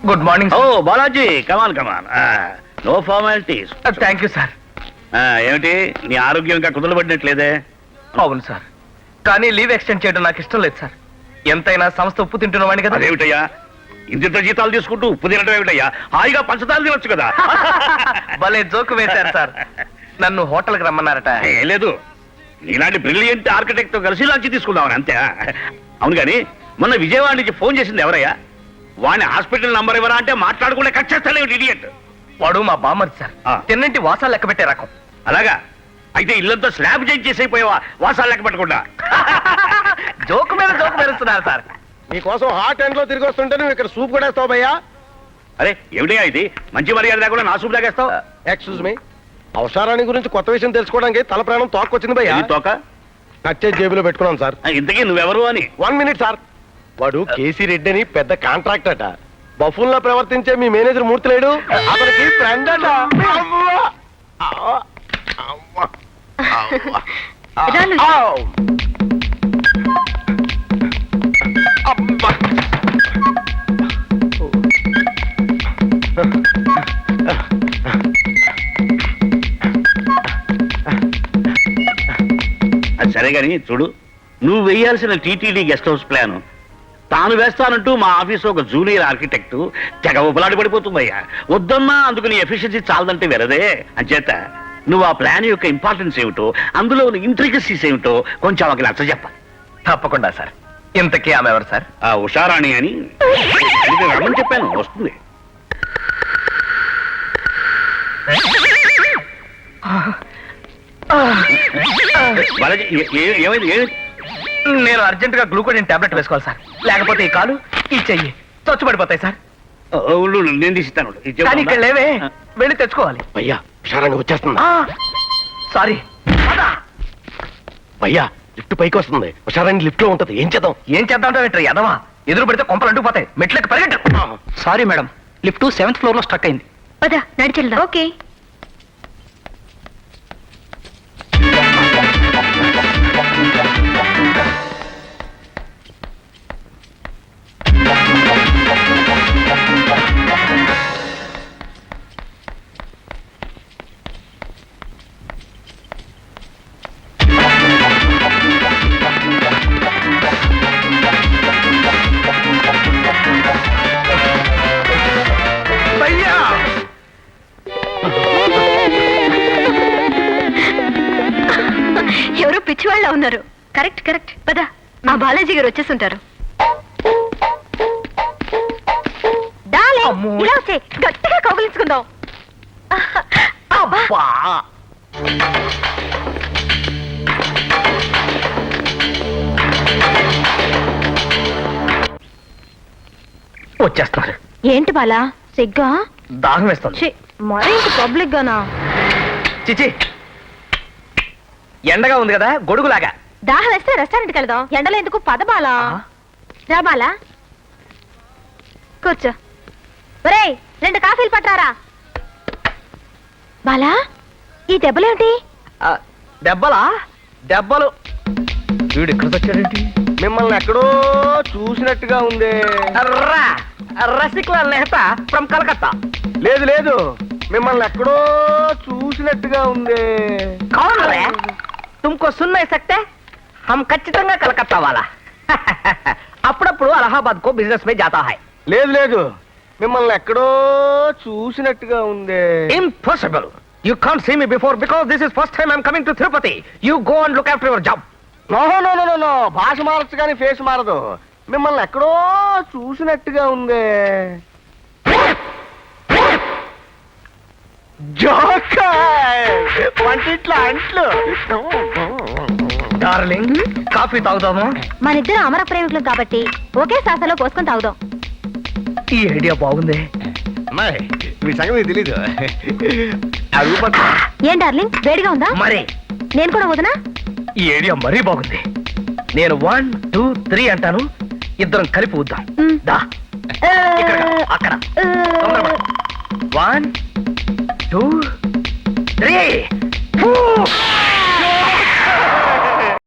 Good morning. Oh Balaji, come on come on. No formalities. Thank you sir. ఏమిటి నీ ఆరోగ్యం ఇంకా కుదరబడినట్లేదే? అవును సార్, కానీ లీవ్ ఎక్స్టెండ్ చేయడం నాకు ఇష్టం లేదు సార్. ఎంతైనా సంస్థ ఉప్పు తింటున్నవాడిని కదా. అదేమిటయ్యా ఇంత జీతాలు తీసుకుంటూ ఉప్పు తినడం ఏమిటయ్యా? హాయిగా పంచదార తినొచ్చు కదా. భలే జోకు వేశారు సార్. నన్ను హోటల్కి రమ్మన్నారట. ఏం లేదు, ఇలాంటి బ్రిలియంట్ ఆర్కిటెక్ట్ తో కలిసి లంచ్ తీసుకుందామని అంతే. అవును కానీ మొన్న విజయవాడ నుంచి ఫోన్ చేసింది ఎవరయ్యా? వాడిని హాస్పిటల్ నంబర్ ఇవ్వరా అంటే మాట్లాడుకుంటే కట్ చేస్తానే ఇడియట్. వాడు మా బామ్మది సార్. తిన్నంటి వాసాలు లెక్క పెట్టే రకం. అలాగా? అయితే ఇల్లంతా స్లాబ్ చేంజ్ చేసైపోయావా వాసాలు లెక్క పెట్టకుండా? జోకు మీద జోకు మెరుస్తున్నారు సార్. మీకోసం హాట్ ఎండ్ లో తిరిగి వస్తుంటే నువ్వు ఇక్కడ సూప్ కూడా వేస్తావు భయ్యా. అరే ఏమిటయ్యా ఇది? మంచి మర్యాద లేకుండా నా సూప్ తాగేస్తావు? ఎక్స్క్యూజ్ మీ, అవసరాన్ని గురించి కొత్త విషయం తెలుసుకోవడానికి తల ప్రాణం తోకొచ్చింది భయ్యా. ఇది తోక కచ్చే జేబులో పెట్టుకున్నాను సార్. ఇంతకీ నువ్వెవరు అని? 1 మినిట్ సార్. వాడు కేసీ రెడ్డి అని పెద్ద కాంట్రాక్ట్ అట. బఫూన్ లా ప్రవర్తించే మీ మేనేజర్ మూర్తి లేడు, అతనికి ఫ్రెండ్ అట. అది సరే గాని చూడు, నువ్వు వేయాల్సిన టీటీడీ గెస్ట్ హౌస్ ప్లాన్ తాను వేస్తానంటూ మా ఆఫీస్ ఒక జూనియర్ ఆర్కిటెక్ట్ తెగ ఉపలాడి పడిపోతుందయ్యా. వద్దన్నా అందుకు నీ ఎఫిషియన్సీ చాలదంటే వెరదే. అంచేత నువ్వు ఆ ప్లాన్ యొక్క ఇంపార్టెన్స్ ఏమిటో, అందులో ఇంట్రికసీస్ ఏమిటో కొంచెం ఒక నచ్చ చెప్పాలి. తప్పకుండా సార్. ఇంతకీ ఆమె ఎవరు సార్? ఆ ఉషారాణి అని రమ్మని చెప్పాను, వస్తుంది. బాలాజీ ఏమైంది? నేను అర్జెంట్ గా గ్లూకోడిన్ టాబ్లెట్ వేసుకోవాలి సార్, లేకపోతే ఈ కాలు ఈ చెయ్యి చచ్చుపడిపోతాయి సార్. నేను తీసిస్తాను. కానీ ఇక్కడ లేవే, వెళ్ళి తెచ్చుకోవాలి. భయ్యా హుషారంగా వచ్చేస్తుంది. సారీ. భయ్యా లిఫ్ట్ పైకి వస్తుంది, హుషారాన్ని లిఫ్ట్ లో ఉంటది. ఏం చేద్దాం? ఏం చేద్దాం ఏంటో ఎదవా, ఎదురు పెడితే కొంపలు అంటుకుపోతాయి. మెట్లకి పరిగెట్టు. Sorry madam, lift 7th floor లో స్ట్రక్ అయింది. పద నడిచెళ్దాం. ఓకే. ఎవరు పిచ్చివాళ్ళ ఉన్నారు. Correct correct. పద, ఆ బాలాజీ గారు వచ్చేస్తుంటారు. ఇలా వచ్చే గట్టిగా కౌగిలించుకుందాం. వచ్చేస్తున్నారు. ఏంటి బాలా సిగ్గా? దాహం వేస్తుంది. మరీ పబ్లిక్ గానా? చిచి, ఎండగా ఉంది కదా గొడుగులాగా. దాహం వేస్తే రెస్టారెంట్కి వెళ్దాం. ఎండలో ఎందుకు? పద బాలా. రా బాలా, కూర్చో. ఒరేయ్ 2 కాఫీలు పట్టారా. బాలా, ఈ దెబ్బలేంటి? దెబ్బలా? దెబ్బలు. వీడు ఎక్కడికి వచ్చాడేంటి? మిమ్మల్ని ఎక్కడో చూసినట్టుగా ఉంది. రసిక్లాల్ నెహ్తా ఫ్రమ్ కలకత్తా. లేదు లేదు, మిమ్మల్ని ఎక్కడో చూసినట్టుగా ఉంది. కౌన్ రే? తుమ్కో సున్ నహీ సక్తే? హమ్ ఖచ్చితంగా కలకత్తా వాలా. అప్పుడప్పుడు అలహాబాద్ కో బిజినెస్ మే జాతా హై. లేదు లేదు, మిమ్మల్ని ఎక్కడో చూసినట్టుగా ఉంది. Impossible. You can't see me before because this is first time I'm coming to Tirupati. You go and look after your job. No no no no no, భాష మారచ్చు కానీ ఫేస్ మారదు. మిమ్మల్ని ఎక్కడో చూసినట్టుగా ఉంది. వంటిట్లా అంట్లు. డార్లింగ్, కాఫీ తాగుదామా? మనిద్దరం అమర ప్రేమికులం కాబట్టి ఒకే సాసలో పోసుకొని తాగుదాం. ఈ ఐడియా బాగుంది. అమ్మాయి, మీ సంగతి తెలీదు. ఏం డార్లింగ్, వేడిగా ఉందా? మరి నేను కూడా వదనా? ఈ ఐడియా మరీ బాగుంది. నేను 1 2 3 అంటాను, ఇద్దరం కలిపి ఊద్దాం. దా, ఇక్కడ కాదు, అక్కడ. 1 2 3.